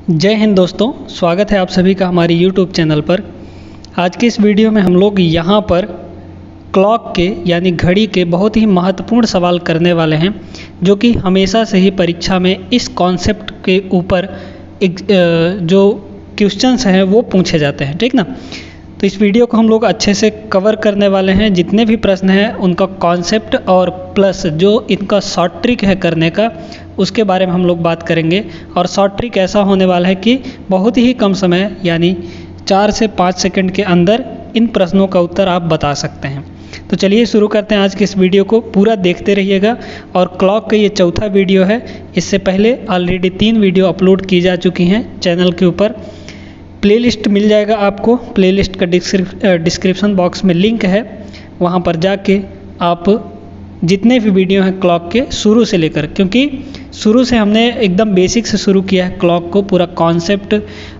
जय हिंद दोस्तों, स्वागत है आप सभी का हमारे YouTube चैनल पर। आज के इस वीडियो में हम लोग यहाँ पर क्लॉक के यानी घड़ी के बहुत ही महत्वपूर्ण सवाल करने वाले हैं, जो कि हमेशा से ही परीक्षा में इस कॉन्सेप्ट के ऊपर जो क्वेश्चंस हैं वो पूछे जाते हैं, ठीक ना। तो इस वीडियो को हम लोग अच्छे से कवर करने वाले हैं। जितने भी प्रश्न हैं उनका कॉन्सेप्ट और प्लस जो इनका शॉर्ट ट्रिक है करने का, उसके बारे में हम लोग बात करेंगे। और शॉर्ट ट्रिक ऐसा होने वाला है कि बहुत ही कम समय यानी 4 से 5 सेकंड के अंदर इन प्रश्नों का उत्तर आप बता सकते हैं। तो चलिए शुरू करते हैं आज के इस वीडियो को, पूरा देखते रहिएगा। और क्लॉक का ये चौथा वीडियो है। इससे पहले ऑलरेडी 3 वीडियो अपलोड की जा चुकी हैं चैनल के ऊपर। प्लेलिस्ट मिल जाएगा आपको, प्लेलिस्ट का डिस्क्रिप्शन बॉक्स में लिंक है, वहाँ पर जाके आप जितने भी वीडियो हैं क्लॉक के शुरू से लेकर, क्योंकि शुरू से हमने एकदम बेसिक से शुरू किया है क्लॉक को, पूरा कॉन्सेप्ट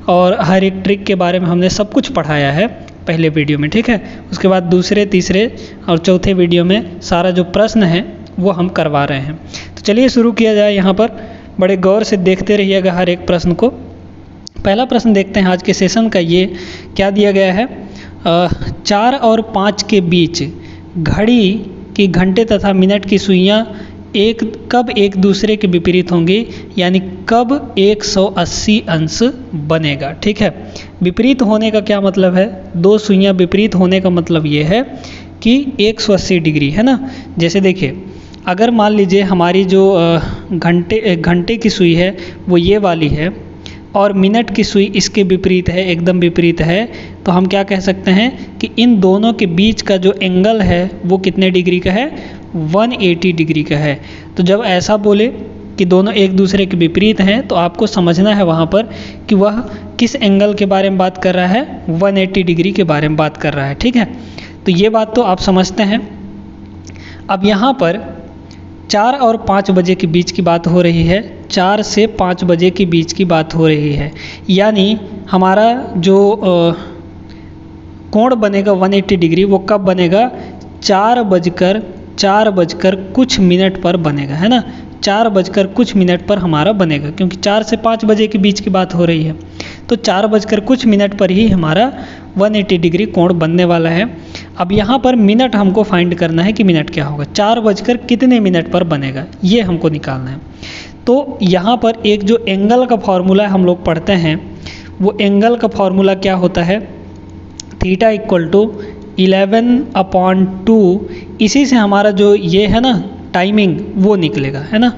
और हर एक ट्रिक के बारे में हमने सब कुछ पढ़ाया है पहले वीडियो में, ठीक है। उसके बाद दूसरे, तीसरे और चौथे वीडियो में सारा जो प्रश्न है वो हम करवा रहे हैं। तो चलिए शुरू किया जाए। यहाँ पर बड़े गौर से देखते रहिएगा हर एक प्रश्न को। पहला प्रश्न देखते हैं आज के सेशन का। ये क्या दिया गया है, 4 और 5 के बीच घड़ी की घंटे तथा मिनट की सुइयां कब एक दूसरे के विपरीत होंगी, यानी कब 180 अंश बनेगा, ठीक है। विपरीत होने का क्या मतलब है, 2 सुइयां विपरीत होने का मतलब ये है कि 180 डिग्री, है ना। जैसे देखिए, अगर मान लीजिए हमारी जो घंटे की सुई है वो ये वाली है और मिनट की सुई इसके विपरीत है, एकदम विपरीत है, तो हम क्या कह सकते हैं कि इन दोनों के बीच का जो एंगल है वो कितने डिग्री का है, 180 डिग्री का है। तो जब ऐसा बोले कि दोनों एक दूसरे के विपरीत हैं, तो आपको समझना है वहाँ पर कि वह किस एंगल के बारे में बात कर रहा है, 180 डिग्री के बारे में बात कर रहा है, ठीक है। तो ये बात तो आप समझते हैं। अब यहाँ पर 4 और 5 बजे के बीच की बात हो रही है, 4 से 5 बजे के बीच की बात हो रही है, यानी हमारा जो कोण बनेगा 180 डिग्री वो कब बनेगा, 4 बजकर कुछ मिनट पर बनेगा, है ना। 4 बजकर कुछ मिनट पर हमारा बनेगा, क्योंकि 4 से 5 बजे के बीच की बात हो रही है। तो 4 बजकर कुछ मिनट पर ही हमारा 180 डिग्री कोण बनने वाला है। अब यहाँ पर मिनट हमको फाइंड करना है कि मिनट क्या होगा, 4 बजकर कितने मिनट पर बनेगा, ये हमको निकालना है। तो यहाँ पर एक जो एंगल का फॉर्मूला हम लोग पढ़ते हैं, वो एंगल का फॉर्मूला क्या होता है, थीटा इक्वल टू 11/2। इसी से हमारा जो ये है ना टाइमिंग वो निकलेगा, है ना।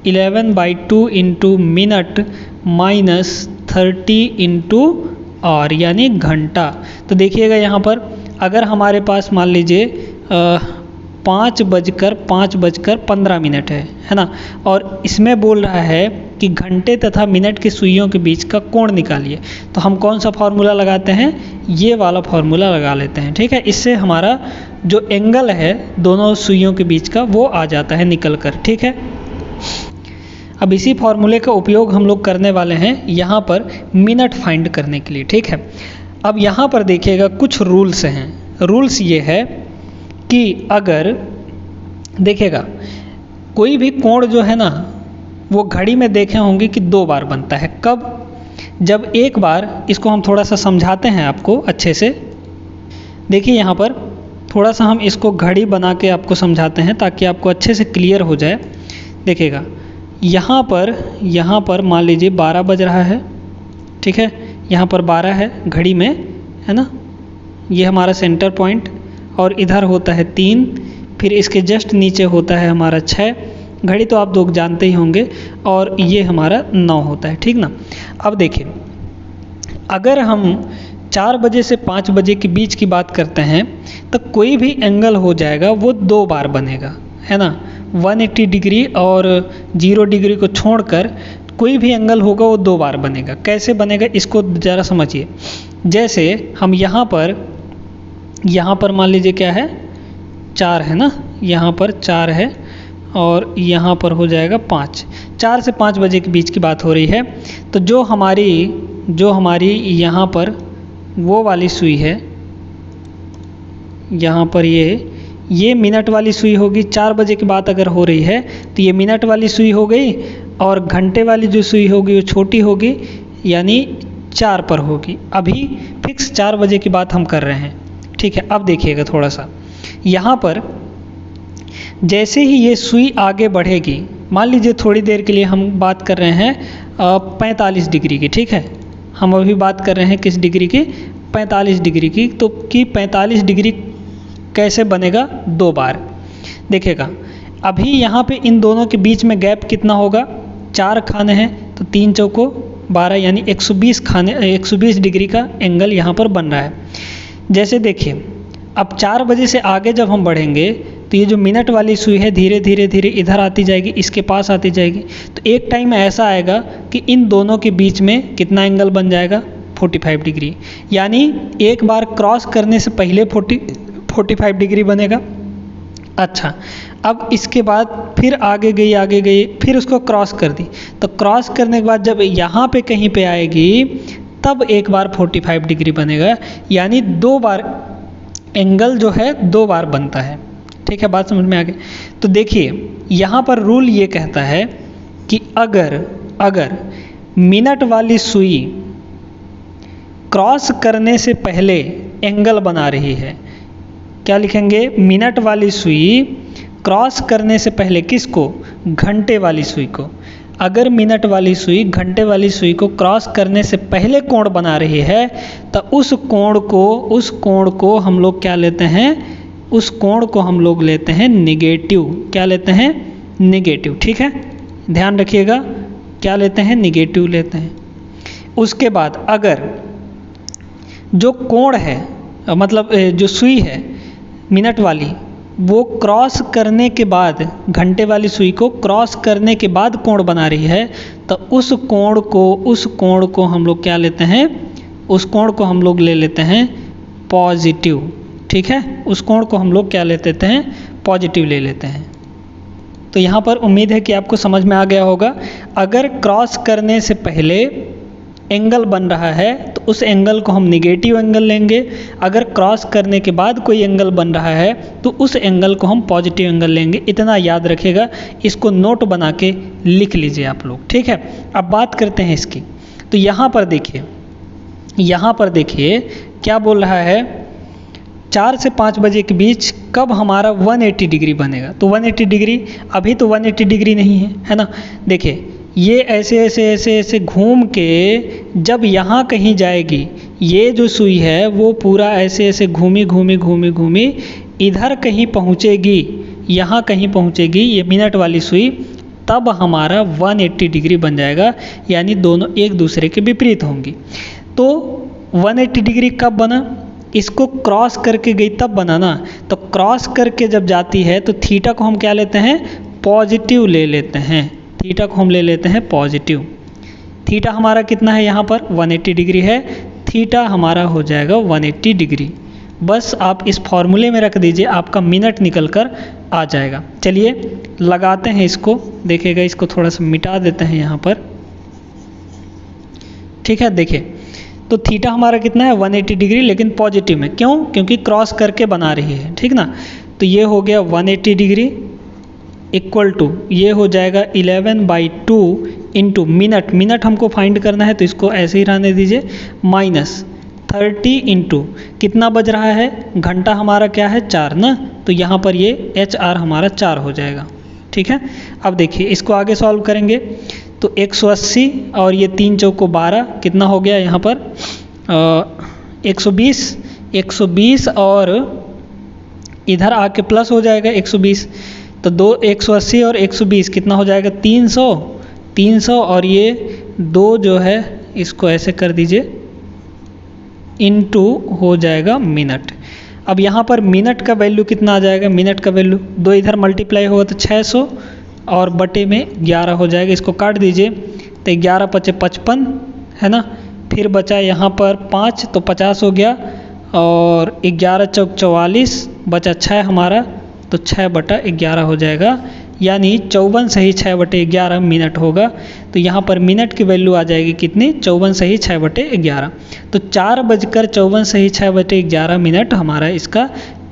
11/2 into minute minus 30 into hour, यानी घंटा। तो देखिएगा यहाँ पर अगर हमारे पास मान लीजिए 5 बजकर 15 मिनट है ना, और इसमें बोल रहा है कि घंटे तथा मिनट की सुइयों के बीच का कोण निकालिए, तो हम कौन सा फार्मूला लगाते हैं, ये वाला फार्मूला लगा लेते हैं, ठीक है। इससे हमारा जो एंगल है दोनों सुइयों के बीच का वो आ जाता है निकल कर, ठीक है। अब इसी फार्मूले का उपयोग हम लोग करने वाले हैं यहाँ पर मिनट फाइंड करने के लिए, ठीक है। अब यहाँ पर देखिएगा कुछ रूल्स हैं। रूल्स ये है कि अगर देखिएगा कोई भी कोण जो है ना वो घड़ी में देखे होंगे कि 2 बार बनता है। कब, जब एक बार, इसको हम थोड़ा सा समझाते हैं आपको अच्छे से। देखिए यहाँ पर थोड़ा सा हम इसको घड़ी बना के आपको समझाते हैं ताकि आपको अच्छे से क्लियर हो जाए। देखिएगा यहाँ पर मान लीजिए 12 बज रहा है, ठीक है। यहाँ पर 12 है घड़ी में, है ना। ये हमारा सेंटर पॉइंट, और इधर होता है 3, फिर इसके जस्ट नीचे होता है हमारा 6। घड़ी तो आप लोग जानते ही होंगे, और ये हमारा 9 होता है, ठीक ना। अब देखिए, अगर हम 4 बजे से 5 बजे के बीच की बात करते हैं तो कोई भी एंगल हो जाएगा वो 2 बार बनेगा, है ना। 180 डिग्री और 0 डिग्री को छोड़कर कोई भी एंगल होगा वो 2 बार बनेगा। कैसे बनेगा इसको ज़रा समझिए। जैसे हम यहाँ पर मान लीजिए क्या है, 4 है ना, यहाँ पर 4 है और यहाँ पर हो जाएगा 5। 4 से 5 बजे के बीच की बात हो रही है। तो जो हमारी यहाँ पर वो वाली सुई है, यहाँ पर ये मिनट वाली सुई होगी। 4 बजे की बात अगर हो रही है तो ये मिनट वाली सुई हो गई, और घंटे वाली जो सुई होगी वो छोटी होगी, यानी 4 पर होगी। अभी फिक्स 4 बजे की बात हम कर रहे हैं, ठीक है। अब देखिएगा थोड़ा सा यहाँ पर, जैसे ही ये सुई आगे बढ़ेगी, मान लीजिए थोड़ी देर के लिए हम बात कर रहे हैं 45 डिग्री की, ठीक है। हम अभी बात कर रहे हैं किस डिग्री की, 45 डिग्री की। तो कि 45 डिग्री कैसे बनेगा, 2 बार। देखिएगा अभी यहाँ पे इन दोनों के बीच में गैप कितना होगा, 4 खाने हैं, तो 3 चौको 12 यानी 120 डिग्री का एंगल यहाँ पर बन रहा है। जैसे देखिए अब 4 बजे से आगे जब हम बढ़ेंगे तो ये जो मिनट वाली सुई है धीरे धीरे धीरे इधर आती जाएगी, इसके पास आती जाएगी। तो एक टाइम ऐसा आएगा कि इन दोनों के बीच में कितना एंगल बन जाएगा, 45 डिग्री। यानी एक बार क्रॉस करने से पहले 45 डिग्री बनेगा। अच्छा, अब इसके बाद फिर आगे गई, फिर उसको क्रॉस कर दी, तो क्रॉस करने के बाद जब यहाँ पे कहीं पे आएगी तब एक बार 45 डिग्री बनेगा। यानी 2 बार एंगल जो है 2 बार बनता है, ठीक है। बात समझ में आ गई। तो देखिए यहाँ पर रूल ये कहता है कि अगर मिनट वाली सुई क्रॉस करने से पहले एंगल बना रही है, क्या लिखेंगे, मिनट वाली सुई क्रॉस करने से पहले किसको, घंटे वाली सुई को। अगर मिनट वाली सुई घंटे वाली सुई को क्रॉस करने से पहले कोण बना रही है तो उस कोण को हम लोग क्या लेते हैं, उस कोण को हम लोग लेते हैं निगेटिव। क्या लेते हैं, निगेटिव, ठीक है। ध्यान रखिएगा, क्या लेते हैं, निगेटिव लेते हैं। उसके बाद अगर जो कोण है, मतलब जो सुई है मिनट वाली, वो क्रॉस करने के बाद, घंटे वाली सुई को क्रॉस करने के बाद कोण बना रही है, तो उस कोण को हम लोग क्या लेते हैं, उस कोण को हम लोग ले लेते हैं पॉजिटिव, ठीक है। उस कोण को हम लोग क्या लेते हैं, पॉजिटिव ले लेते हैं। तो यहाँ पर उम्मीद है कि आपको समझ में आ गया होगा। अगर क्रॉस करने से पहले एंगल बन रहा है तो उस एंगल को हम निगेटिव एंगल लेंगे। अगर क्रॉस करने के बाद कोई एंगल बन रहा है तो उस एंगल को हम पॉजिटिव एंगल लेंगे। इतना याद रखिएगा, इसको नोट बना के लिख लीजिए आप लोग, ठीक है। अब बात करते हैं इसकी। तो यहाँ पर देखिए क्या बोल रहा है, 4 से 5 बजे के बीच कब हमारा 180 डिग्री बनेगा। तो 180 डिग्री, अभी तो 180 डिग्री नहीं है ना। देखिए ये ऐसे घूम के जब यहाँ कहीं जाएगी, ये जो सुई है वो पूरा ऐसे घूमी इधर कहीं पहुँचेगी, यहाँ कहीं पहुँचेगी ये मिनट वाली सुई, तब हमारा 180 डिग्री बन जाएगा। यानी दोनों एक दूसरे के विपरीत होंगी। तो 180 डिग्री कब बना, इसको क्रॉस करके गई तब बना ना। तो क्रॉस करके जब जाती है तो थीटा को हम क्या लेते हैं, पॉजिटिव ले लेते हैं। थीटा को हम ले लेते हैं पॉजिटिव। थीटा हमारा कितना है, यहाँ पर 180 डिग्री है, थीटा हमारा हो जाएगा 180 डिग्री। बस आप इस फॉर्मूले में रख दीजिए, आपका मिनट निकल कर आ जाएगा। चलिए लगाते हैं इसको, देखिएगा इसको थोड़ा सा मिटा देते हैं यहाँ पर, ठीक है। देखिए तो थीटा हमारा कितना है, 180 डिग्री, लेकिन पॉजिटिव में। क्यों, क्योंकि क्रॉस करके बना रही है, ठीक ना। तो ये हो गया 180 डिग्री इक्वल टू, ये हो जाएगा 11/2 इंटू मिनट हमको फाइंड करना है तो इसको ऐसे ही रहने दीजिए, -30 इंटू कितना बज रहा है, घंटा हमारा क्या है 4 ना। तो यहाँ पर ये HR हमारा 4 हो जाएगा, ठीक है। अब देखिए इसको आगे सॉल्व करेंगे तो 180 और ये 3 चौको 12 कितना हो गया यहाँ पर 120 और इधर आके प्लस हो जाएगा 120। तो 180 और 120 कितना हो जाएगा 300 और ये 2 जो है इसको ऐसे कर दीजिए इनटू हो जाएगा मिनट। अब यहाँ पर मिनट का वैल्यू कितना आ जाएगा, मिनट का वैल्यू 2 इधर मल्टीप्लाई होगा तो 600 और बटे में 11 हो जाएगा। इसको काट दीजिए तो 11 × 5 = 55 है ना। फिर बचा यहाँ पर 5 तो 50 हो गया और 11 × 4 = 44 बचा 6 हमारा, तो 6/11 हो जाएगा। यानी 54 सही 6/11 मिनट होगा। तो यहाँ पर मिनट की वैल्यू आ जाएगी कितनी, 54 सही 6/11। तो 4:54 सही 6/11 मिनट हमारा इसका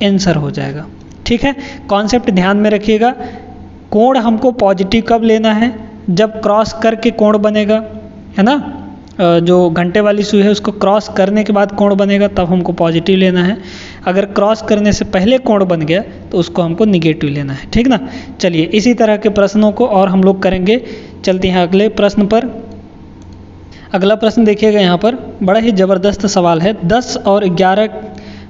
आंसर हो जाएगा, ठीक है। कॉन्सेप्ट ध्यान में रखिएगा। कोण हमको पॉजिटिव कब लेना है, जब क्रॉस करके कोण बनेगा, है ना। जो घंटे वाली सुई है उसको क्रॉस करने के बाद कोण बनेगा तब हमको पॉजिटिव लेना है। अगर क्रॉस करने से पहले कोण बन गया तो उसको हमको निगेटिव लेना है, ठीक ना। चलिए इसी तरह के प्रश्नों को और हम लोग करेंगे। चलते हैं अगले प्रश्न पर। अगला प्रश्न देखिएगा, यहाँ पर बड़ा ही ज़बरदस्त सवाल है। 10 और 11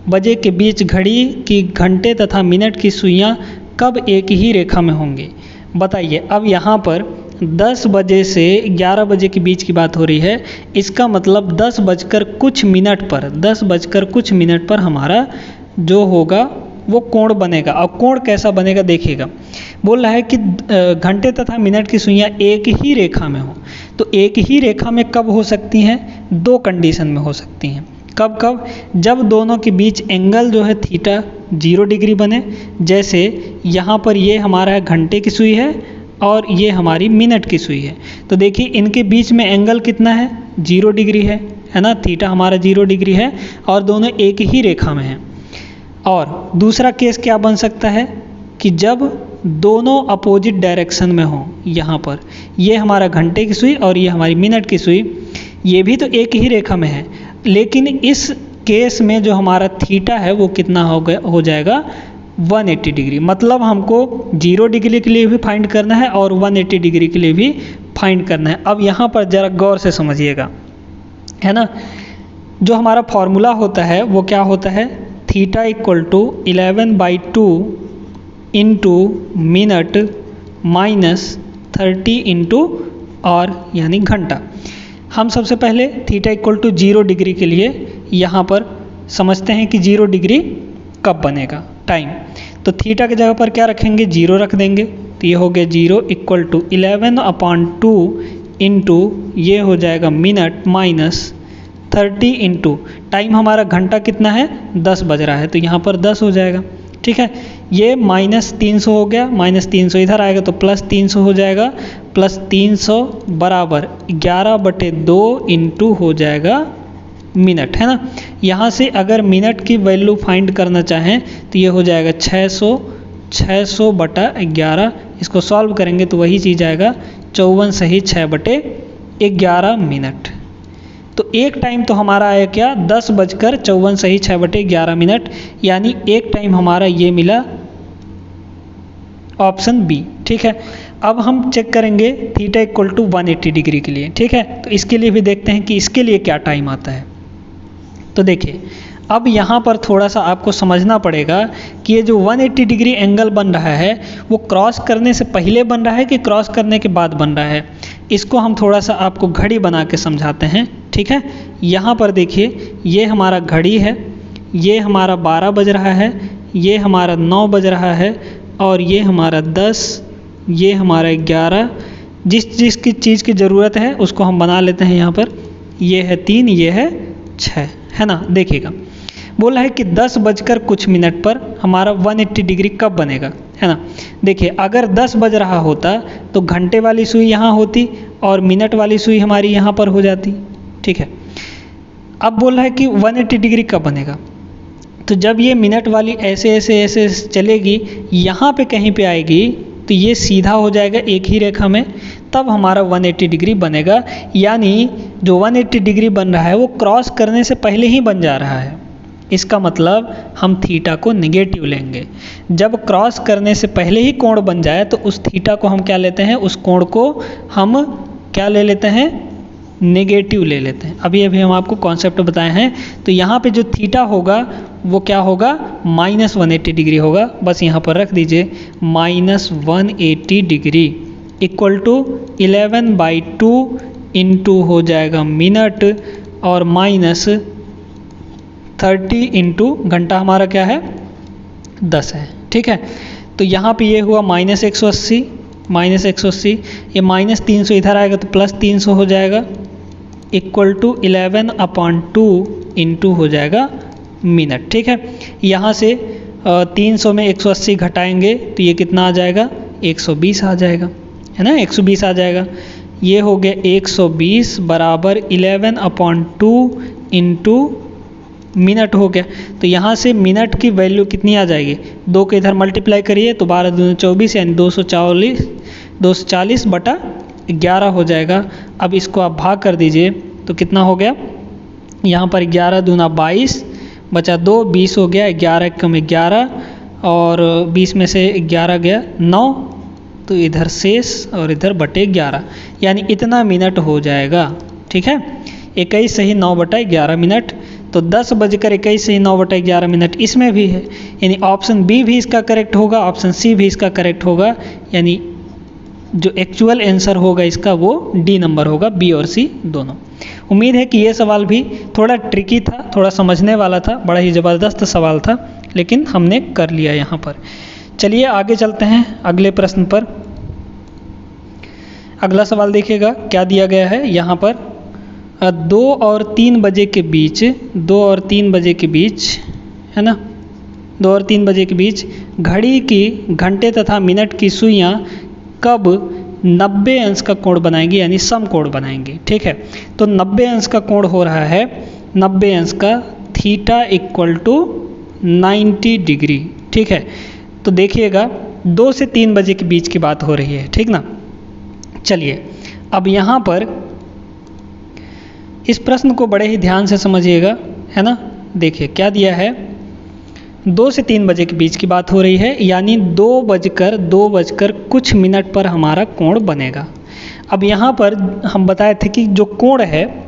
बजे के बीच घड़ी की घंटे तथा मिनट की सुइयाँ कब एक ही रेखा में होंगी, बताइए। अब यहाँ पर 10 बजे से 11 बजे के बीच की बात हो रही है। इसका मतलब 10 बजकर कुछ मिनट पर हमारा जो होगा वो कोण बनेगा। अब कोण कैसा बनेगा देखिएगा। बोल रहा है कि घंटे तथा मिनट की सुइयाँ एक ही रेखा में हो। तो एक ही रेखा में कब हो सकती हैं? 2 कंडीशन में हो सकती हैं। कब कब? जब दोनों के बीच एंगल जो है थीटा 0 डिग्री बने। जैसे यहाँ पर ये हमारा है घंटे की सुई है और ये हमारी मिनट की सुई है। तो देखिए इनके बीच में एंगल कितना है? 0 डिग्री है ना। थीटा हमारा 0 डिग्री है और दोनों एक ही रेखा में हैं। और दूसरा केस क्या बन सकता है कि जब दोनों अपोजिट डायरेक्शन में हों। यहाँ पर ये हमारा घंटे की सुई और ये हमारी मिनट की सुई, ये भी तो एक ही रेखा में है, लेकिन इस केस में जो हमारा थीटा है वो कितना हो जाएगा? 180 डिग्री। मतलब हमको 0 डिग्री के लिए भी फाइंड करना है और 180 डिग्री के लिए भी फाइंड करना है। अब यहाँ पर ज़रा गौर से समझिएगा, है ना। जो हमारा फॉर्मूला होता है वो क्या होता है? Theta equal to 11/2 into minute minus 30 into और यानी घंटा। हम सबसे पहले थीटा इक्वल टू 0 डिग्री के लिए यहाँ पर समझते हैं कि 0 डिग्री कब बनेगा, टाइम। तो थीटा की जगह पर क्या रखेंगे? 0 रख देंगे। तो ये हो गया 0 इक्वल टू 11/2 इंटू ये हो जाएगा मिनट माइनस 30 इंटू टाइम हमारा घंटा कितना है? 10 बज रहा है, तो यहाँ पर 10 हो जाएगा, ठीक है। ये -300 हो गया, -300 इधर आएगा तो +300 हो जाएगा। +300 बराबर 11/2 इंटू हो जाएगा मिनट, है ना। यहाँ से अगर मिनट की वैल्यू फाइंड करना चाहें तो ये हो जाएगा 600/11। इसको सॉल्व करेंगे तो वही चीज़ आएगा 54 सही 6/11 मिनट। तो एक टाइम तो हमारा आया क्या? 10 बजकर 54 सही 6/11 मिनट, यानी एक टाइम हमारा ये मिला ऑप्शन बी, ठीक है। अब हम चेक करेंगे थीटा इक्वल टू 180 डिग्री के लिए, ठीक है। तो इसके लिए भी देखते हैं कि इसके लिए क्या टाइम आता है। तो देखिए अब यहाँ पर थोड़ा सा आपको समझना पड़ेगा कि ये जो 180 डिग्री एंगल बन रहा है वो क्रॉस करने से पहले बन रहा है कि क्रॉस करने के बाद बन रहा है। इसको हम थोड़ा सा आपको घड़ी बना के समझाते हैं, ठीक है। यहाँ पर देखिए ये हमारा घड़ी है, ये हमारा 12 बज रहा है, ये हमारा 9 बज रहा है और ये हमारा 10, ये हमारा 11। जिस की चीज़ की ज़रूरत है उसको हम बना लेते हैं यहाँ पर। ये है 3, ये है 6, है ना। देखिएगा बोला है कि 10 बजकर कुछ मिनट पर हमारा 180 डिग्री कब बनेगा, है ना। देखिए अगर 10 बज रहा होता तो घंटे वाली सुई यहाँ होती और मिनट वाली सुई हमारी यहाँ पर हो जाती, ठीक है। अब बोल रहा है कि 180 डिग्री कब बनेगा, तो जब ये मिनट वाली ऐसे ऐसे ऐसे चलेगी, यहाँ पे कहीं पे आएगी तो ये सीधा हो जाएगा एक ही रेखा में, तब हमारा 180 डिग्री बनेगा। यानी जो 180 डिग्री बन रहा है वो क्रॉस करने से पहले ही बन जा रहा है। इसका मतलब हम थीटा को नेगेटिव लेंगे। जब क्रॉस करने से पहले ही कोण बन जाए तो उस थीटा को हम क्या लेते हैं, उस कोण को हम क्या ले लेते हैं, नेगेटिव ले लेते हैं। अभी हम आपको कॉन्सेप्ट बताए हैं। तो यहाँ पे जो थीटा होगा वो क्या होगा, -180 डिग्री होगा। बस यहाँ पर रख दीजिए -180 डिग्री इक्वल टू 11/2 इंटू हो जाएगा मिनट और -30 इंटू घंटा हमारा क्या है 10 है, ठीक है। तो यहाँ पे ये हुआ -180, ये -300 इधर आएगा तो +300 हो जाएगा इक्वल टू 11/2 इंटू हो जाएगा मिनट, ठीक है। यहाँ से 300 में 180 घटाएंगे तो ये कितना आ जाएगा, 120 आ जाएगा, है ना, 120 आ जाएगा। ये हो गया 120 बराबर 11/2 इंटू मिनट हो गया। तो यहाँ से मिनट की वैल्यू कितनी आ जाएगी, 2 के इधर मल्टीप्लाई करिए तो 12 दूनी 24 यानी 240/11 हो जाएगा। अब इसको आप भाग कर दीजिए तो कितना हो गया यहाँ पर 11 दूना 22 बचा 2, 20 हो गया, 11 कम 11 और 20 में से 11 गया 9, तो इधर शेष और इधर बटे 11, यानी इतना मिनट हो जाएगा। ठीक है, 21 सही 9/11 मिनट, तो 10:21 सही 9/11 मिनट इसमें भी है, यानी ऑप्शन बी भी इसका करेक्ट होगा, ऑप्शन सी भी इसका करेक्ट होगा, यानी जो एक्चुअल आंसर होगा इसका वो डी नंबर होगा, बी और सी दोनों। उम्मीद है कि ये सवाल भी थोड़ा ट्रिकी था, थोड़ा समझने वाला था, बड़ा ही ज़बरदस्त सवाल था, लेकिन हमने कर लिया यहाँ पर। चलिए आगे चलते हैं अगले प्रश्न पर। अगला सवाल देखिएगा क्या दिया गया है यहाँ पर। 2 और 3 बजे के बीच, 2 और 3 बजे के बीच है ना, 2 और 3 बजे के बीच घड़ी की घंटे तथा मिनट की सुइयाँ कब 90 अंश का कोण बनाएंगे, यानी सम कोण बनाएंगे। ठीक है, तो 90 अंश का कोण हो रहा है, 90 अंश का थीटा = 90 डिग्री। ठीक है, तो देखिएगा 2 से 3 बजे के बीच की बात हो रही है, ठीक ना। चलिए अब यहाँ पर इस प्रश्न को बड़े ही ध्यान से समझिएगा, है ना। देखिए क्या दिया है, 2 से 3 बजे के बीच की बात हो रही है, यानी 2 बजकर कुछ मिनट पर हमारा कोण बनेगा। अब यहाँ पर हम बताए थे कि जो कोण है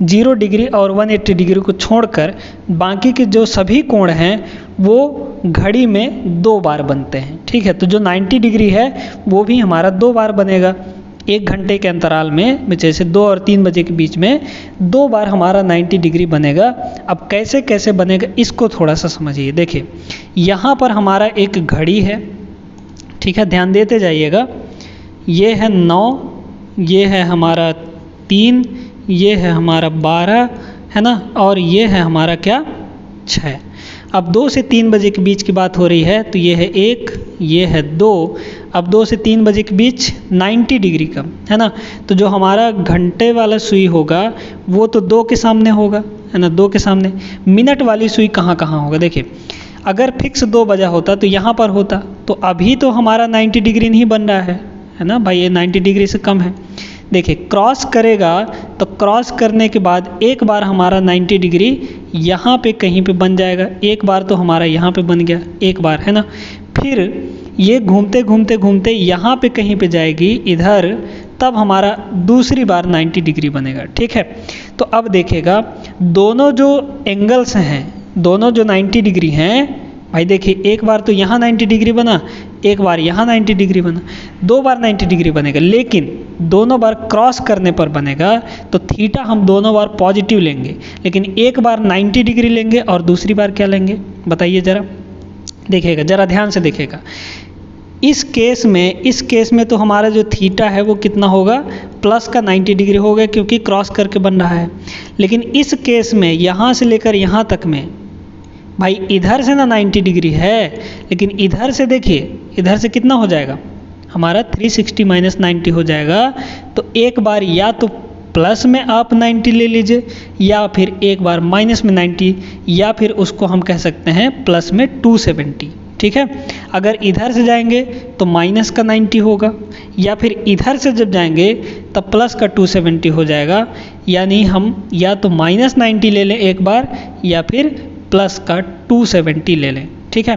0 डिग्री और 180 डिग्री को छोड़कर बाकी के जो सभी कोण हैं वो घड़ी में 2 बार बनते हैं। ठीक है, तो जो 90 डिग्री है वो भी हमारा 2 बार बनेगा, 1 घंटे के अंतराल में, जैसे 2 और 3 बजे के बीच में 2 बार हमारा 90 डिग्री बनेगा। अब कैसे कैसे बनेगा इसको थोड़ा सा समझिए। देखिए यहाँ पर हमारा एक घड़ी है, ठीक है, ध्यान देते जाइएगा। ये है 9, ये है हमारा 3, ये है हमारा 12, है ना, और ये है हमारा क्या 6। अब 2 से 3 बजे के बीच की बात हो रही है, तो ये है 1, ये है 2। अब 2 से 3 बजे के बीच 90 डिग्री का, है ना, तो जो हमारा घंटे वाला सुई होगा वो तो 2 के सामने होगा, है ना, 2 के सामने। मिनट वाली सुई कहाँ कहाँ होगा, देखिए अगर फिक्स 2 बजा होता तो यहाँ पर होता, तो अभी तो हमारा 90 डिग्री नहीं बन रहा है ना भाई, ये 90 डिग्री से कम है। देखिए क्रॉस करेगा तो क्रॉस करने के बाद एक बार हमारा 90 डिग्री यहाँ पे कहीं पे बन जाएगा, एक बार तो हमारा यहाँ पे बन गया, एक बार, है ना। फिर ये घूमते घूमते घूमते यहाँ पे कहीं पे जाएगी इधर, तब हमारा दूसरी बार 90 डिग्री बनेगा। ठीक है, तो अब देखिएगा दोनों जो एंगल्स हैं, दोनों जो 90 डिग्री हैं भाई, देखिए एक बार तो यहाँ 90 डिग्री बना, एक बार यहाँ 90 डिग्री बना, 2 बार 90 डिग्री बनेगा, लेकिन दोनों बार क्रॉस करने पर बनेगा तो थीटा हम दोनों बार पॉजिटिव लेंगे, लेकिन एक बार 90 डिग्री लेंगे और दूसरी बार क्या लेंगे बताइए ज़रा। देखिएगा ज़रा ध्यान से देखिएगा, इस केस में तो हमारा जो थीटा है वो कितना होगा, प्लस का 90 डिग्री होगा क्योंकि क्रॉस करके बन रहा है। लेकिन इस केस में यहाँ से लेकर यहाँ तक में भाई इधर से ना 90 डिग्री है, लेकिन इधर से देखिए, इधर से कितना हो जाएगा हमारा 360 माइनस 90 हो जाएगा। तो एक बार या तो प्लस में आप 90 ले लीजिए, या फिर एक बार माइनस में 90, या फिर उसको हम कह सकते हैं प्लस में 270। ठीक है, अगर इधर से जाएंगे तो माइनस का 90 होगा, या फिर इधर से जब जाएंगे तब प्लस का 270 हो जाएगा। यानी हम या तो माइनस 90 ले लें एक बार, या फिर प्लस का 270 ले लें। ठीक है,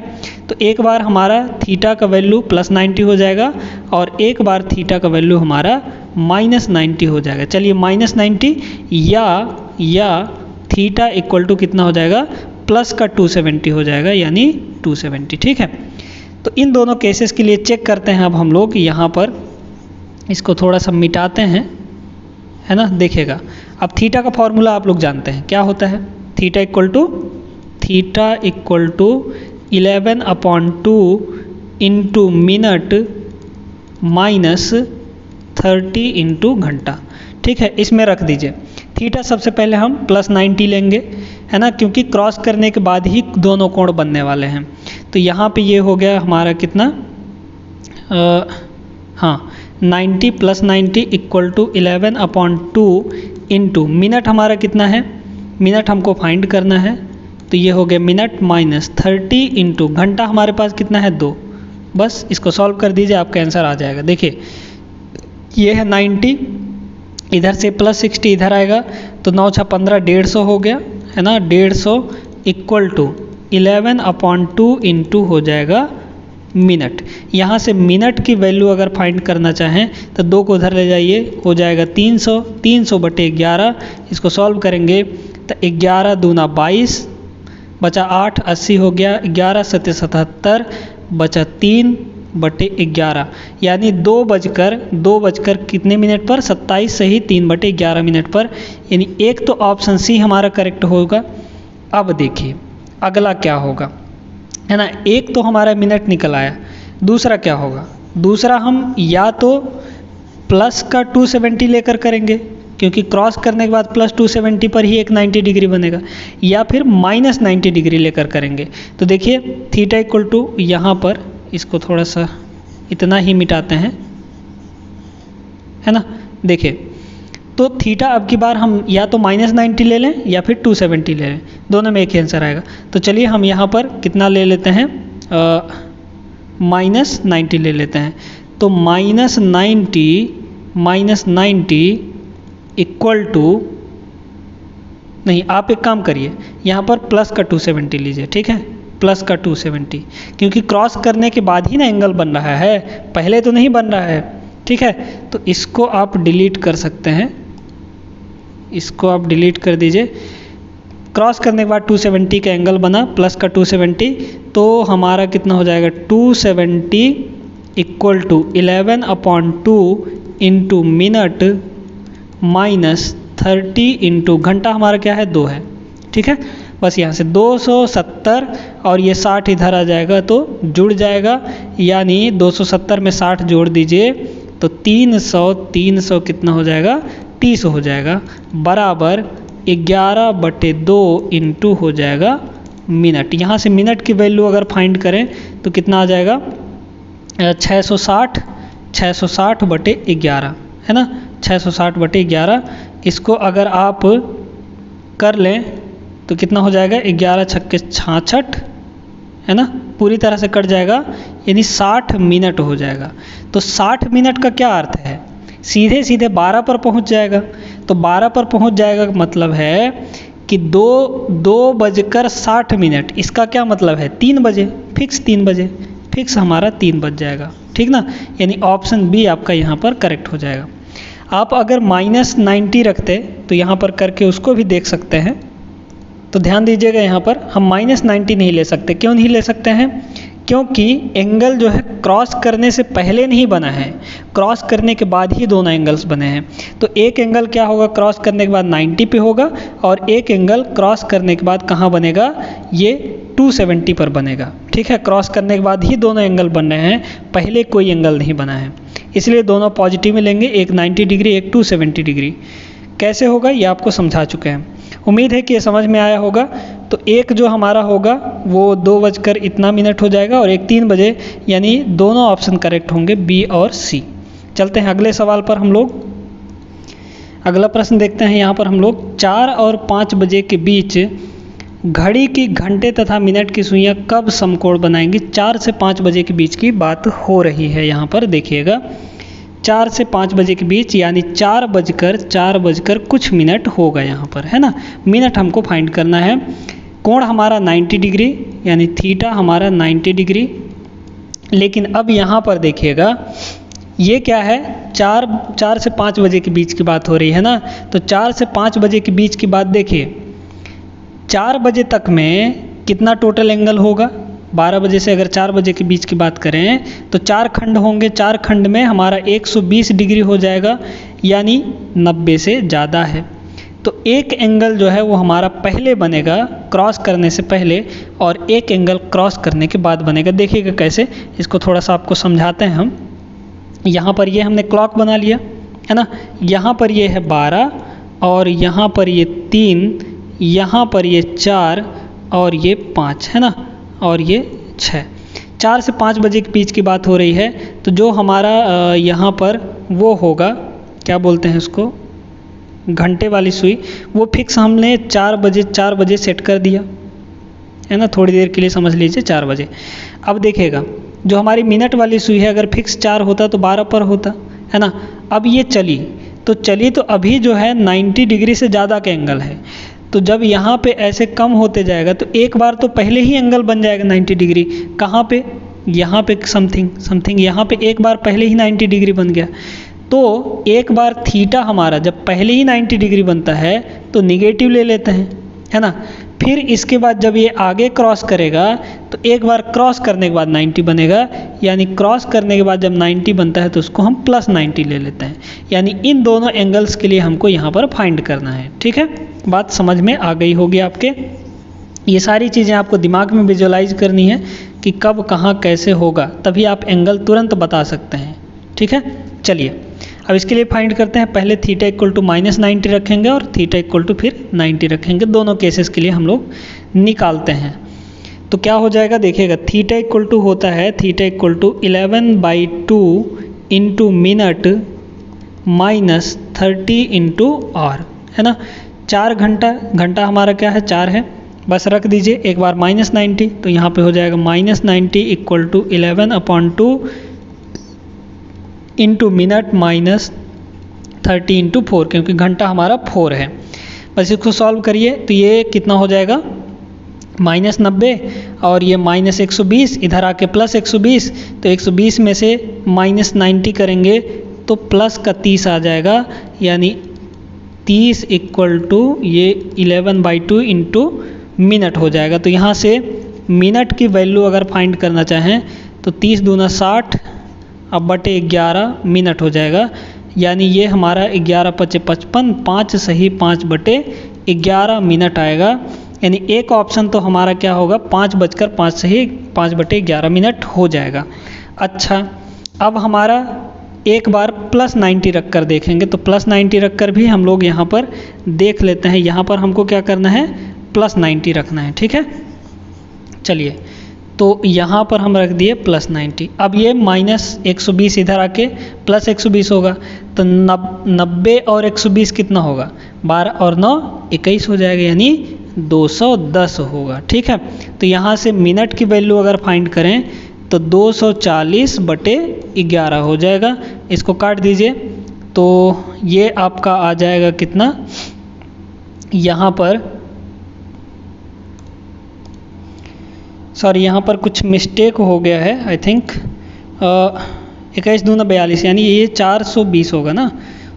तो एक बार हमारा थीटा का वैल्यू प्लस 90 हो जाएगा और एक बार थीटा का वैल्यू हमारा माइनस 90 हो जाएगा। चलिए माइनस 90 या थीटा इक्वल टू कितना हो जाएगा, प्लस का 270 हो जाएगा, यानी 270। ठीक है, तो इन दोनों केसेस के लिए चेक करते हैं अब हम लोग यहाँ पर, इसको थोड़ा सा मिटाते हैं, है ना। देखिएगा अब थीटा का फॉर्मूला आप लोग जानते हैं क्या होता है, theta equal to 11/2 into minute minus 30 into घंटा। ठीक है, इसमें रख दीजिए थीटा, सबसे पहले हम प्लस 90 लेंगे, है ना, क्योंकि क्रॉस करने के बाद ही दोनों कोण बनने वाले हैं। तो यहाँ पे ये हो गया हमारा कितना, 90 plus 90 equal to 11/2 into minute हमारा कितना है, मिनट हमको फाइंड करना है, तो ये हो गया मिनट माइनस 30 इंटू घंटा हमारे पास कितना है 2। बस इसको सॉल्व कर दीजिए, आपका आंसर आ जाएगा। देखिए ये है 90, इधर से +60 इधर आएगा तो 9 × 15 150 हो गया, है ना। 150 इक्वल टू 11/2 इंटू हो जाएगा मिनट। यहाँ से मिनट की वैल्यू अगर फाइंड करना चाहें तो 2 को उधर ले जाइए, हो जाएगा 300। 300/11 इसको सॉल्व करेंगे तो 11 दूना 22 बचा 8, 80 हो गया। 11 × 7 = 77 बचा 3/11 यानी 2 बजकर कितने मिनट पर? 27 सही 3/11 मिनट पर। यानी एक तो ऑप्शन सी हमारा करेक्ट होगा। अब देखिए अगला क्या होगा, है ना। एक तो हमारा मिनट निकल आया, दूसरा क्या होगा? दूसरा हम या तो प्लस का 270 लेकर करेंगे क्योंकि क्रॉस करने के बाद +270 पर ही एक 90 डिग्री बनेगा, या फिर -90 डिग्री लेकर करेंगे। तो देखिए थीटा इक्वल टू यहाँ पर इसको थोड़ा सा इतना ही मिटाते हैं, है ना। देखिए तो थीटा अब की बार हम या तो -90 ले लें या फिर 270 ले लें, दोनों में एक ही आंसर आएगा। तो चलिए हम यहाँ पर कितना ले लेते हैं, -90 ले लेते हैं। तो -90 इक्वल टू, नहीं आप एक काम करिए यहाँ पर प्लस का 270 लीजिए, ठीक है। प्लस का 270 क्योंकि क्रॉस करने के बाद ही ना एंगल बन रहा है, पहले तो नहीं बन रहा है, ठीक है। तो इसको आप डिलीट कर सकते हैं, इसको आप डिलीट कर दीजिए। क्रॉस करने के बाद 270 का एंगल बना, प्लस का 270, तो हमारा कितना हो जाएगा 270 equal to 11/2 into minute -30 into घंटा हमारा क्या है 2 है, ठीक है। बस यहाँ से 270 और ये 60 इधर आ जाएगा तो जुड़ जाएगा, यानी 270 में 60 जोड़ दीजिए तो 300 कितना हो जाएगा 30 हो जाएगा, बराबर 11/2 इंटू हो जाएगा मिनट। यहाँ से मिनट की वैल्यू अगर फाइंड करें तो कितना आ जाएगा 660/11, है ना। 660/11 इसको अगर आप कर लें तो कितना हो जाएगा 11 × 6 = 66, है ना। पूरी तरह से कट जाएगा यानी 60 मिनट हो जाएगा। तो 60 मिनट का क्या अर्थ है, सीधे 12 पर पहुंच जाएगा। तो 12 पर पहुंच जाएगा का मतलब है कि 2:60 इसका क्या मतलब है 3 बजे, फिक्स 3 बजे, फिक्स हमारा 3 बज जाएगा, ठीक ना। यानी ऑप्शन बी आपका यहाँ पर करेक्ट हो जाएगा। आप अगर -90 रखते तो यहाँ पर करके उसको भी देख सकते हैं। तो ध्यान दीजिएगा यहाँ पर हम -90 नहीं ले सकते। क्यों नहीं ले सकते हैं? क्योंकि एंगल जो है क्रॉस करने से पहले नहीं बना है, क्रॉस करने के बाद ही दोनों एंगल्स बने हैं। तो एक एंगल क्या होगा क्रॉस करने के बाद 90 पे होगा और एक एंगल क्रॉस करने के बाद कहाँ बनेगा, ये 270 पर बनेगा, ठीक है। क्रॉस करने के बाद ही दोनों एंगल बन रहे हैं, पहले कोई एंगल नहीं बना है, इसलिए दोनों पॉजिटिव में लेंगे, एक 90 डिग्री एक 270 डिग्री। कैसे होगा ये आपको समझा चुके हैं, उम्मीद है कि ये समझ में आया होगा। तो एक जो हमारा होगा वो 2:00 हो जाएगा और एक 3 बजे, यानी दोनों ऑप्शन करेक्ट होंगे बी और सी। चलते हैं अगले सवाल पर हम लोग। अगला प्रश्न देखते हैं। यहाँ पर हम लोग 4 और 5 बजे के बीच घड़ी की घंटे तथा मिनट की सुइयां कब समकोण बनाएंगी। 4 से 5 बजे के बीच की बात हो रही है। यहाँ पर देखिएगा 4 से 5 बजे के बीच, यानी 4 बजकर कुछ मिनट होगा यहाँ पर, है ना। मिनट हमको फाइंड करना है। कोण हमारा 90 डिग्री, यानी थीटा हमारा 90 डिग्री। लेकिन अब यहाँ पर देखिएगा ये क्या है, 4 से 5 बजे के बीच की बात हो रही है ना। तो 4 से 5 बजे के बीच की बात देखिए, 4 बजे तक में कितना टोटल एंगल होगा। 12 बजे से अगर 4 बजे के बीच की बात करें तो 4 खंड होंगे, 4 खंड में हमारा 120 डिग्री हो जाएगा, यानी 90 से ज़्यादा है। तो एक एंगल जो है वो हमारा पहले बनेगा क्रॉस करने से पहले, और एक एंगल क्रॉस करने के बाद बनेगा। देखिएगा कैसे, इसको थोड़ा सा आपको समझाते हैं हम। यहाँ पर ये हमने क्लॉक बना लिया, है ना। यहाँ पर ये है 12 और यहाँ पर ये 3, यहाँ पर ये 4 और ये 5, है ना, और ये 6। 4 से 5 बजे के बीच की बात हो रही है। तो जो हमारा यहाँ पर वो होगा, क्या बोलते हैं उसको, घंटे वाली सुई, वो फिक्स हमने 4 बजे सेट कर दिया, है ना। थोड़ी देर के लिए समझ लीजिए 4 बजे। अब देखिएगा जो हमारी मिनट वाली सुई है, अगर फिक्स 4 होता तो 12 पर होता, है ना। अब ये चली तो चलिए, तो अभी जो है 90 डिग्री से ज़्यादा का एंगल है, तो जब यहाँ पे ऐसे कम होते जाएगा तो एक बार तो पहले ही एंगल बन जाएगा 90 डिग्री। कहाँ पे? यहाँ पे समथिंग यहाँ पे एक बार पहले ही 90 डिग्री बन गया। तो एक बार थीटा हमारा जब पहले ही 90 डिग्री बनता है तो निगेटिव ले लेते हैं, है ना। फिर इसके बाद जब ये आगे क्रॉस करेगा तो एक बार क्रॉस करने के बाद 90 बनेगा, यानी क्रॉस करने के बाद जब 90 बनता है तो उसको हम प्लस 90 ले लेते हैं। यानी इन दोनों एंगल्स के लिए हमको यहाँ पर फाइंड करना है। ठीक है, बात समझ में आ गई होगी आपके। ये सारी चीज़ें आपको दिमाग में विजुअलाइज करनी है कि कब कहाँ कैसे होगा, तभी आप एंगल तुरंत बता सकते हैं। ठीक है, चलिए अब इसके लिए फाइंड करते हैं। पहले थीटा इक्वल टू -90 रखेंगे और थीटा इक्वल टू फिर 90 रखेंगे। दोनों केसेस के लिए हम लोग निकालते हैं। तो क्या हो जाएगा देखिएगा, थीटा इक्वल टू होता है theta equal to 11/2 into minute minus 30 into hour, है ना। 4 घंटा हमारा क्या है 4 है, बस रख दीजिए एक बार -90, तो यहाँ पे हो जाएगा -90 equal to 11/2 into minute minus 30 into 4, क्योंकि घंटा हमारा 4 है। बस इसको सॉल्व करिए तो ये कितना हो जाएगा -90 और ये -120, इधर आके +120, तो 120 में से -90 करेंगे तो प्लस का 30 आ जाएगा, यानी 30 इक्वल टू ये 11/2 इंटू मिनट हो जाएगा। तो यहाँ से मिनट की वैल्यू अगर फाइंड करना चाहें तो 30 दूना 60 अब बटे 11 मिनट हो जाएगा, यानी ये हमारा 11×5 = 5 सही 5/11 मिनट आएगा। यानी एक ऑप्शन तो हमारा क्या होगा 5:05 सही 5/11 मिनट हो जाएगा। अच्छा, अब हमारा एक बार +90 रख कर देखेंगे, तो +90 रख कर भी हम लोग यहाँ पर देख लेते हैं। यहाँ पर हमको क्या करना है +90 रखना है। ठीक है, चलिए तो यहाँ पर हम रख दिए +90। अब ये -120 इधर आके +120 होगा, तो 90 और 120 कितना होगा 12 और 9 21 हो जाएगा, यानी 210 होगा। ठीक है, तो यहाँ से मिनट की वैल्यू अगर फाइंड करें तो 240/11 हो जाएगा। इसको काट दीजिए तो ये आपका आ जाएगा कितना, यहाँ पर सॉरी यहाँ पर कुछ मिस्टेक हो गया है आई थिंक, 21 दूना 42, यानी ये 420 होगा ना,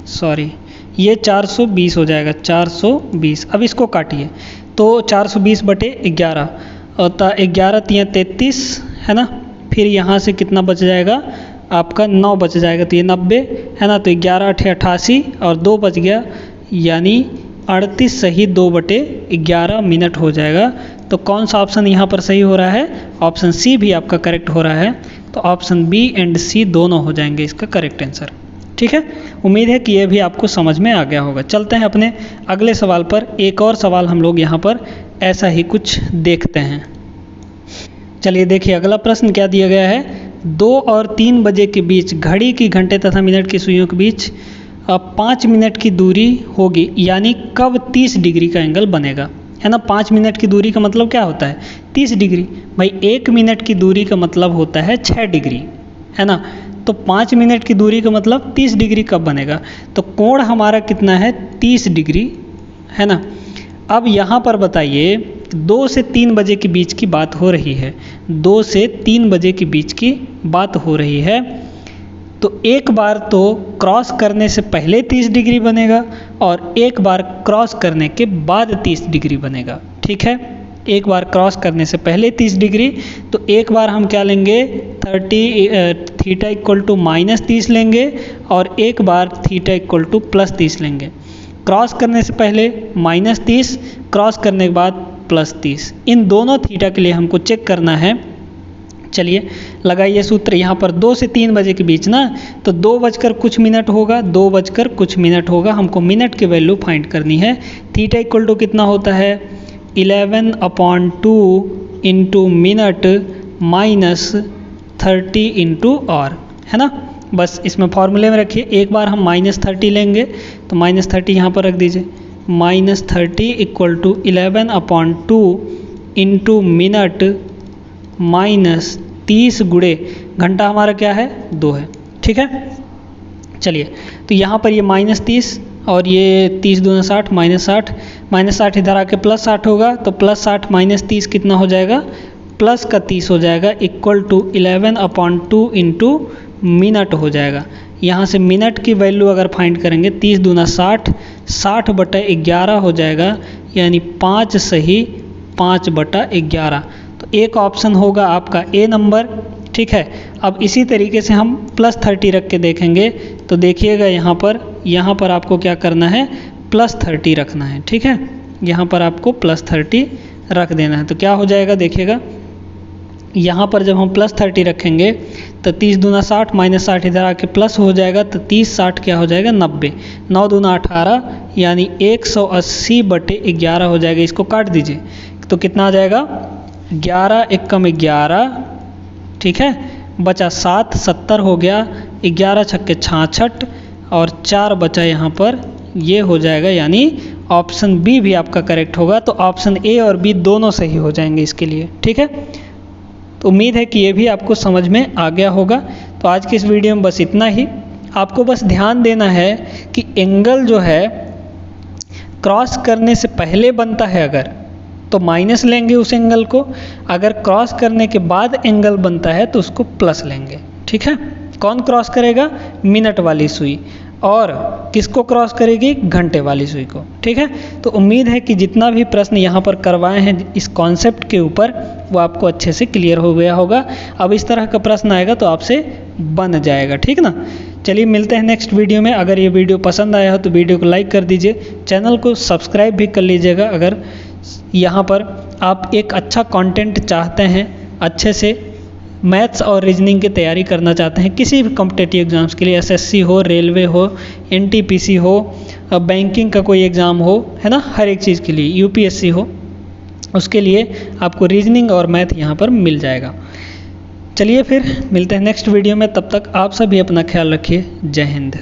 सॉरी ये 420 हो जाएगा 420। अब इसको काटिए तो 420/11 होता 11 × 33 है ना, फिर यहाँ से कितना बच जाएगा आपका 9 बच जाएगा, तो ये 90 है ना, तो 11 × 8 = 88 और 2 बच गया, यानी 38 सही 2/11 मिनट हो जाएगा। तो कौन सा ऑप्शन यहाँ पर सही हो रहा है, ऑप्शन सी भी आपका करेक्ट हो रहा है। तो ऑप्शन बी एंड सी दोनों हो जाएंगे इसका करेक्ट आंसर। ठीक है, उम्मीद है कि ये भी आपको समझ में आ गया होगा। चलते हैं अपने अगले सवाल पर। एक और सवाल हम लोग यहाँ पर ऐसा ही कुछ देखते हैं। चलिए देखिए अगला प्रश्न क्या दिया गया है, 2 और 3 बजे के बीच घड़ी की घंटे तथा मिनट की सुइयों के बीच 5 मिनट की दूरी होगी, यानी कब 30 डिग्री का एंगल बनेगा, है ना। 5 मिनट की दूरी का मतलब क्या होता है 30 डिग्री। भाई 1 मिनट की दूरी का मतलब होता है 6 डिग्री, है ना। तो 5 मिनट की दूरी का मतलब 30 डिग्री कब बनेगा, तो कोण हमारा कितना है 30 डिग्री, है ना। अब यहाँ पर बताइए 2 से 3 बजे के बीच की बात हो रही है, 2 से 3 बजे के बीच की बात हो रही है, तो एक बार तो क्रॉस करने से पहले 30 डिग्री बनेगा और एक बार क्रॉस करने के बाद 30 डिग्री बनेगा। ठीक है, एक बार क्रॉस करने से पहले 30 डिग्री, तो एक बार हम क्या लेंगे थीटा इक्वल टू -30 लेंगे और एक बार थीटा इक्वल टू +30 लेंगे। क्रॉस करने से पहले -30, क्रॉस करने के बाद +30, इन दोनों थीटा के लिए हमको चेक करना है। चलिए लगाइए सूत्र, यहाँ पर 2 से 3 बजे के बीच ना, तो 2 बजकर कुछ मिनट होगा, 2 बजकर कुछ मिनट होगा, हमको मिनट की वैल्यू फाइंड करनी है। थीटा इक्वल टू कितना होता है 11/2 into minute minus 30 into hour, है ना। बस इसमें फॉर्मूले में रखिए, एक बार हम -30 लेंगे तो -30 यहाँ पर रख दीजिए, -30 equal to 11/2 into minute minus 30 गुणे घंटा हमारा क्या है 2 है। ठीक है, चलिए, तो यहाँ पर ये -30 और ये 30 दूना 60, -60, -60 इधर आके +60 होगा, तो +60 -30 कितना हो जाएगा, प्लस का 30 हो जाएगा, इक्वल टू 11/2 इंटू मिनट हो जाएगा। यहाँ से मिनट की वैल्यू अगर फाइंड करेंगे 30 दूना 60, 60/11 हो जाएगा, यानी 5 सही 5/11। तो एक ऑप्शन होगा आपका ए नंबर, ठीक है। अब इसी तरीके से हम +30 रख के देखेंगे, तो देखिएगा यहाँ पर आपको क्या करना है, +30 रखना है, ठीक है। यहाँ पर आपको +30 रख देना है, तो क्या हो जाएगा देखिएगा, यहाँ पर जब हम +30 रखेंगे तो 30 दूना 60, -60 इधर आके प्लस हो जाएगा, तो 30 60 क्या हो जाएगा 90, 9 दूना 18, यानी 180/11 हो जाएगा। इसको काट दीजिए तो कितना आ जाएगा, 11 एकम 11, ठीक है, बचा 7, 70 हो गया, 11 छक्के 66 और 4 बचा यहाँ पर, ये हो जाएगा, यानी ऑप्शन बी भी आपका करेक्ट होगा। तो ऑप्शन ए और बी दोनों सही हो जाएंगे इसके लिए, ठीक है। तो उम्मीद है कि ये भी आपको समझ में आ गया होगा। तो आज की इस वीडियो में बस इतना ही। आपको बस ध्यान देना है कि एंगल जो है क्रॉस करने से पहले बनता है अगर, तो माइनस लेंगे उस एंगल को, अगर क्रॉस करने के बाद एंगल बनता है तो उसको प्लस लेंगे, ठीक है। कौन क्रॉस करेगा, मिनट वाली सुई, और किसको क्रॉस करेगी, घंटे वाली सुई को, ठीक है। तो उम्मीद है कि जितना भी प्रश्न यहाँ पर करवाए हैं इस कॉन्सेप्ट के ऊपर वो आपको अच्छे से क्लियर हो गया होगा। अब इस तरह का प्रश्न आएगा तो आपसे बन जाएगा, ठीक ना। चलिए मिलते हैं नेक्स्ट वीडियो में। अगर ये वीडियो पसंद आया हो तो वीडियो को लाइक कर दीजिए, चैनल को सब्सक्राइब भी कर लीजिएगा। अगर यहाँ पर आप एक अच्छा कंटेंट चाहते हैं, अच्छे से मैथ्स और रीजनिंग की तैयारी करना चाहते हैं किसी भी कॉम्पिटिटिव एग्ज़ाम्स के लिए, एसएससी हो, रेलवे हो, एनटीपीसी हो, बैंकिंग का कोई एग्ज़ाम हो, है ना, हर एक चीज़ के लिए, यूपीएससी हो, उसके लिए आपको रीजनिंग और मैथ यहाँ पर मिल जाएगा। चलिए फिर मिलते हैं नेक्स्ट वीडियो में, तब तक आप सभी अपना ख्याल रखिए। जय हिंद।